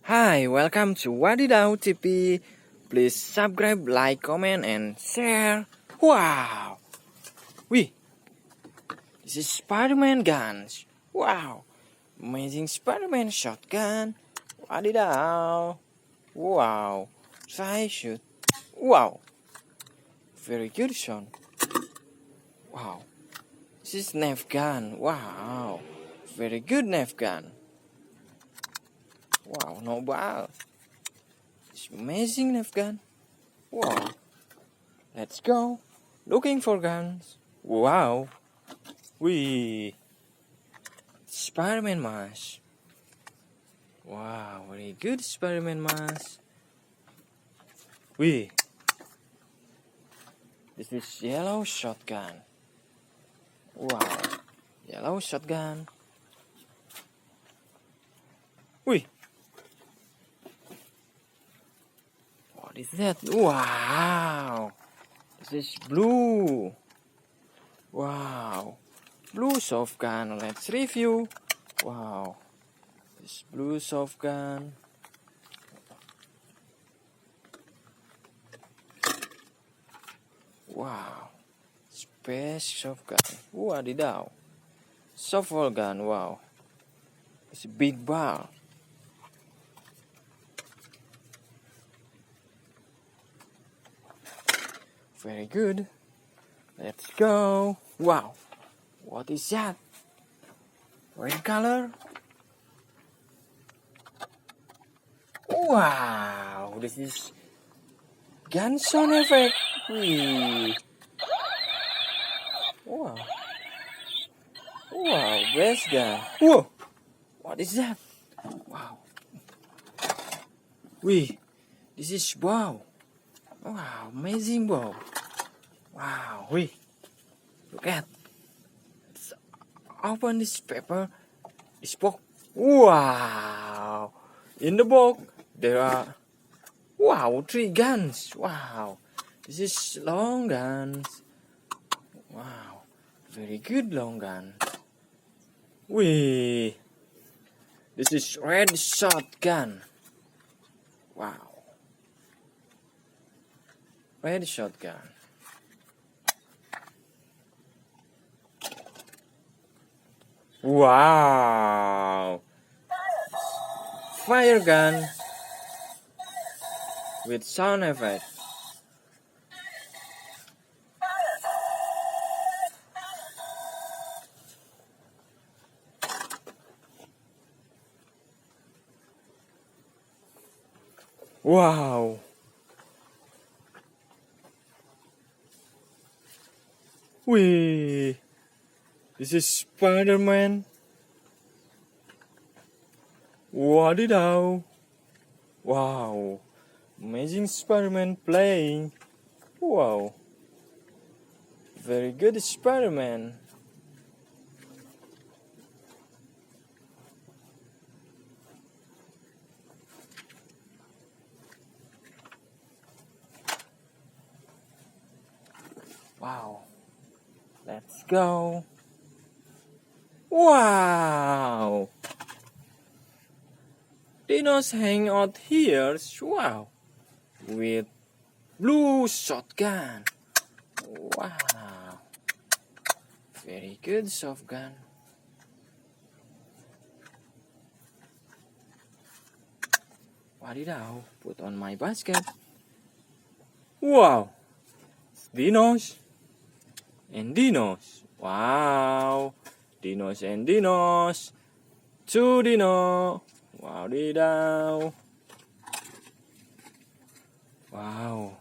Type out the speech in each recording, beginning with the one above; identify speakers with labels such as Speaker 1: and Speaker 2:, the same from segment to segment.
Speaker 1: Hi, welcome to Wadidau TV. Please subscribe, like, comment, and share. Wow! Wih, this is Spider-Man guns. Wow! Amazing Spider-Man shotgun. Wadidau. Wow! Try shoot. Wow! Very good shot. Wow! This is nerf gun. Wow! Very good nerf gun. Wow, no ball. It's amazing nerf gun. Wow. Let's go. Looking for guns. Wow. Spider-Man mask. Wow, very good Spider-Man mask. This is yellow shotgun. Wow. Yellow shotgun. What is that? Wow. This is blue. Wow. Blue soft gun. Let's review. Wow. This blue soft gun. Wow. Space soft gun. Wadidaw. Softball gun. Wow. It's a big ball. Very good. Let's go. Wow. What is that? Red color? Wow. This is gun sound effect. Wow. Wow. Best gun. Whoa. What is that? Wow. This is bow. Wow. Amazing bow. Wow. Look at. Let's open this paper. This box. Wow. In the box there are 3 guns. Wow. This is long guns. Wow. Very good long gun. This is red shotgun. Wow. Red shotgun. Wow. Fire gun with sound effect. Wow. This is Spider-Man. Wadidau. Wow. Amazing Spider-Man playing. Wow. Very good Spider-Man. Wow. Let's go. Wow. Dinos hang out here. Wow. With blue shotgun. Wow. Very good shotgun. Wadidaw. Put on my basket. Wow. Dinos and dinos. Wow. Dinos and dinos. 2 dino. Wadidaw. Wow.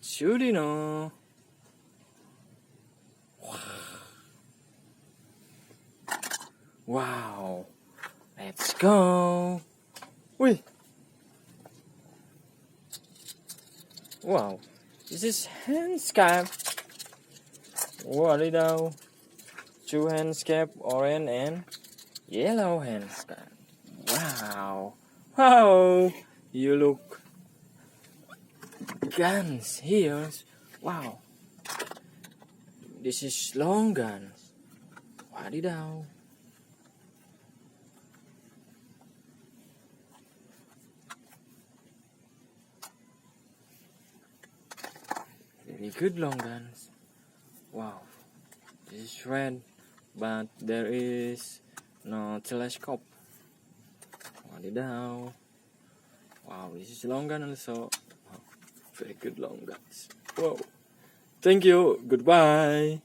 Speaker 1: 2 dino. Wow. Let's go. Wow. This is Handcuff. Wadidaw. 2 Handcuff, orange and yellow Handcuff. Wow. Wow. You look guns here. Wow. This is long guns. Wadidaw. Very good long guns. Wow. This is red, but there is no telescope. Wadidaw. Wow, this is long gun also. Wow, very good long guns. Wow. Thank you. Goodbye.